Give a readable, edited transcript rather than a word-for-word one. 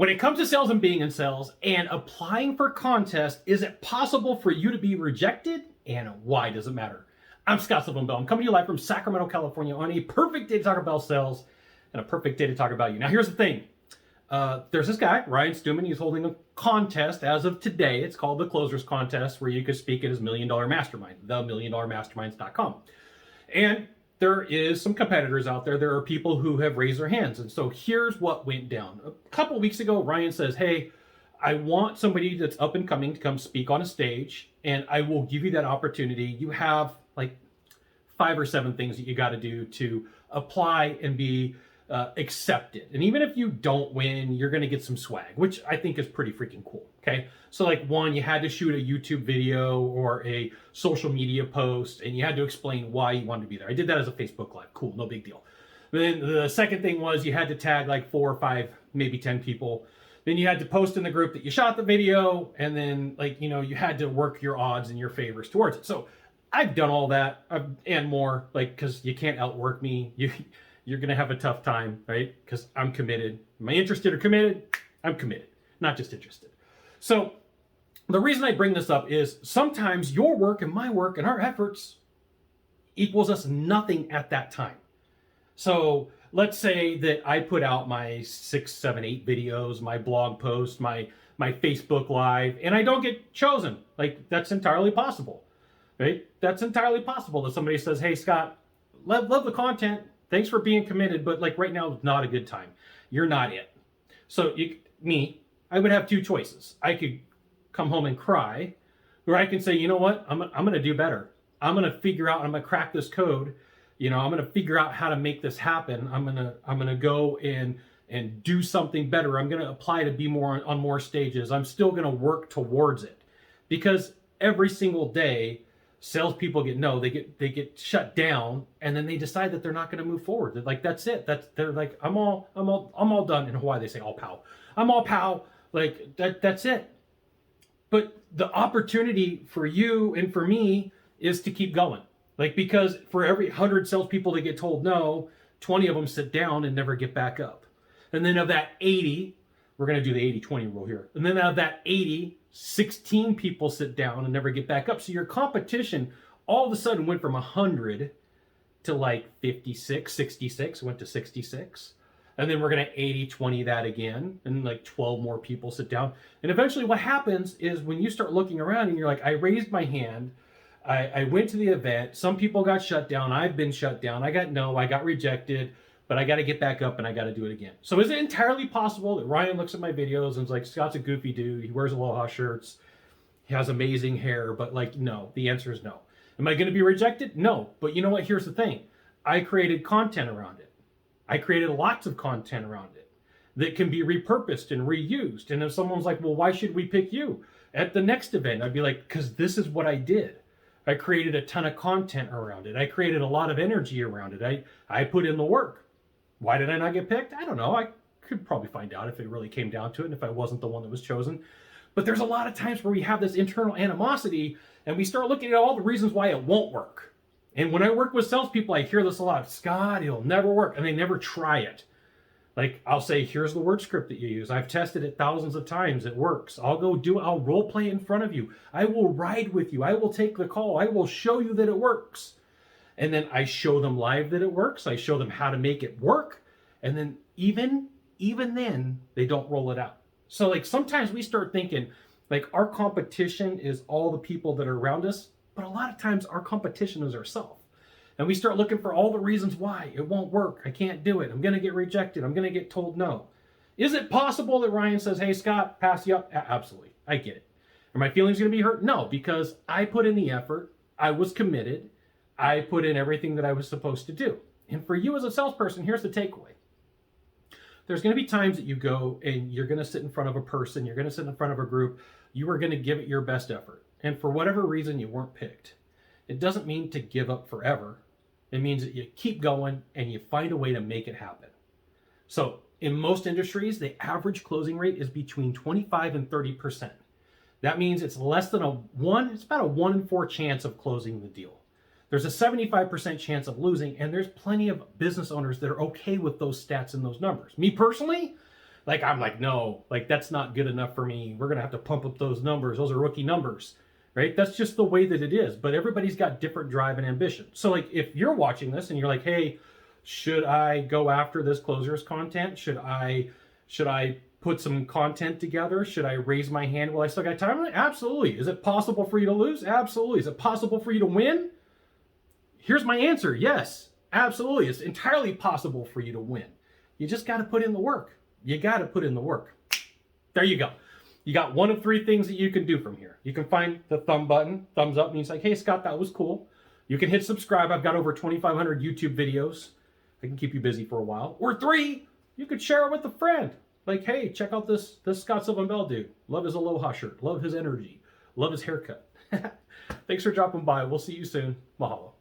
When it comes to sales and being in sales and applying for contests, is it possible for you to be rejected? And why does it matter? I'm Scott Stewman. I'm coming to you live from Sacramento, California on a perfect day to talk about sales and a perfect day to talk about you. Now, here's the thing. There's this guy, Ryan Stewman. He's holding a contest as of today. It's called the Closercontest, where you could speak at his Million Dollar Mastermind, themilliondollarmasterminds.com. And there is some competitors out there. There are people who have raised their hands. And so here's what went down. A couple weeks ago, Ryan says, hey, I want somebody that's up and coming to come speak on a stage, and I will give you that opportunity. You have like 5 or 7 things that you got to do to apply and be accepted. And even if you don't win, you're going to get some swag, which I think is pretty freaking cool. Okay. So like, one, you had to shoot a YouTube video or a social media post, and you had to explain why you wanted to be there. I did that as a Facebook Live. Cool. No big deal. Then the second thing was you had to tag like 4 or 5, maybe 10 people. Then you had to post in the group that you shot the video, and then you had to work your odds and your favors towards it. So I've done all that and more, because you can't outwork me. You're going to have a tough time, right? Because I'm committed. Am I interested or committed? I'm committed, not just interested. So the reason I bring this up is sometimes your work and my work and our efforts equals us nothing at that time. So let's say that I put out my 6, 7, 8 videos, my blog post, my Facebook Live, and I don't get chosen. That's entirely possible, right? That's entirely possible that somebody says, hey, Scott, love the content. Thanks for being committed, but right now is not a good time. You're not it. So I would have 2 choices. I could come home and cry, or I can say, you know what? I'm going to do better. I'm going to figure out, I'm going to crack this code. I'm going to figure out how to make this happen. I'm going to go and do something better. I'm going to apply to be more on more stages. I'm still going to work towards it, because every single day, salespeople they get shut down, and then they decide that they're not going to move forward. They're like, that's it. They're like, I'm all done. In Hawaii, they say all pow. I'm all pow. That's it. But the opportunity for you and for me is to keep going. Because for every 100 salespeople that get told no, 20 of them sit down and never get back up. And then of that 80, we're going to do the 80-20 rule here. And then out of that 80, 16 people sit down and never get back up. So your competition all of a sudden went from 100 to 56, 66, went to 66. And then we're going to 80-20 that again. And 12 more people sit down. And eventually what happens is when you start looking around and you're like, I raised my hand. I went to the event. Some people got shut down. I've been shut down. I got rejected. But I got to get back up and I got to do it again. So is it entirely possible that Ryan looks at my videos and is like, Scott's a goofy dude. He wears Aloha shirts. He has amazing hair. But no, the answer is no. Am I going to be rejected? No. But you know what? Here's the thing. I created content around it. I created lots of content around it that can be repurposed and reused. And if someone's like, well, why should we pick you at the next event? I'd be like, because this is what I did. I created a ton of content around it. I created a lot of energy around it. I put in the work. Why did I not get picked? I don't know. I could probably find out if it really came down to it and if I wasn't the one that was chosen. But there's a lot of times where we have this internal animosity and we start looking at all the reasons why it won't work. And when I work with salespeople, I hear this a lot. Scott, it'll never work. And they never try it. I'll say, here's the word script that you use. I've tested it thousands of times. It works. I'll role play in front of you. I will ride with you. I will take the call. I will show you that it works. And then I show them live that it works. I show them how to make it work. And then even then, they don't roll it out. So sometimes we start thinking our competition is all the people that are around us. But a lot of times our competition is ourselves. And we start looking for all the reasons why it won't work. I can't do it. I'm going to get rejected. I'm going to get told no. Is it possible that Ryan says, hey, Scott, pass you up? Absolutely. I get it. Are my feelings going to be hurt? No, because I put in the effort. I was committed. I put in everything that I was supposed to do. And for you as a salesperson, here's the takeaway. There's going to be times that you go and you're going to sit in front of a person. You're going to sit in front of a group. You are going to give it your best effort. And for whatever reason, you weren't picked. It doesn't mean to give up forever. It means that you keep going and you find a way to make it happen. So in most industries, the average closing rate is between 25 and 30%. That means it's less than it's about a 1 in 4 chance of closing the deal. There's a 75% chance of losing, and there's plenty of business owners that are okay with those stats and those numbers. Me personally, Like, I'm like, no, like, that's not good enough for me. We're going to have to pump up those numbers. Those are rookie numbers, right? That's just the way that it is. But everybody's got different drive and ambition. So, like, if you're watching this and you're like, hey, should I go after this closers content? Should I put some content together? Should I raise my hand while I still got time? Absolutely. Is it possible for you to lose? Absolutely. Is it possible for you to win? Here's my answer. Yes, absolutely. It's entirely possible for you to win. You just got to put in the work. You got to put in the work. There you go. You got one of three things that you can do from here. You can find the thumb button, thumbs up, means like, hey, Scott, that was cool. You can hit subscribe. I've got over 2,500 YouTube videos. I can keep you busy for a while. Or three, you could share it with a friend. Like, hey, check out this Scott Sylvan Bell dude. Love his Aloha shirt. Love his energy. Love his haircut. Thanks for dropping by. We'll see you soon. Mahalo.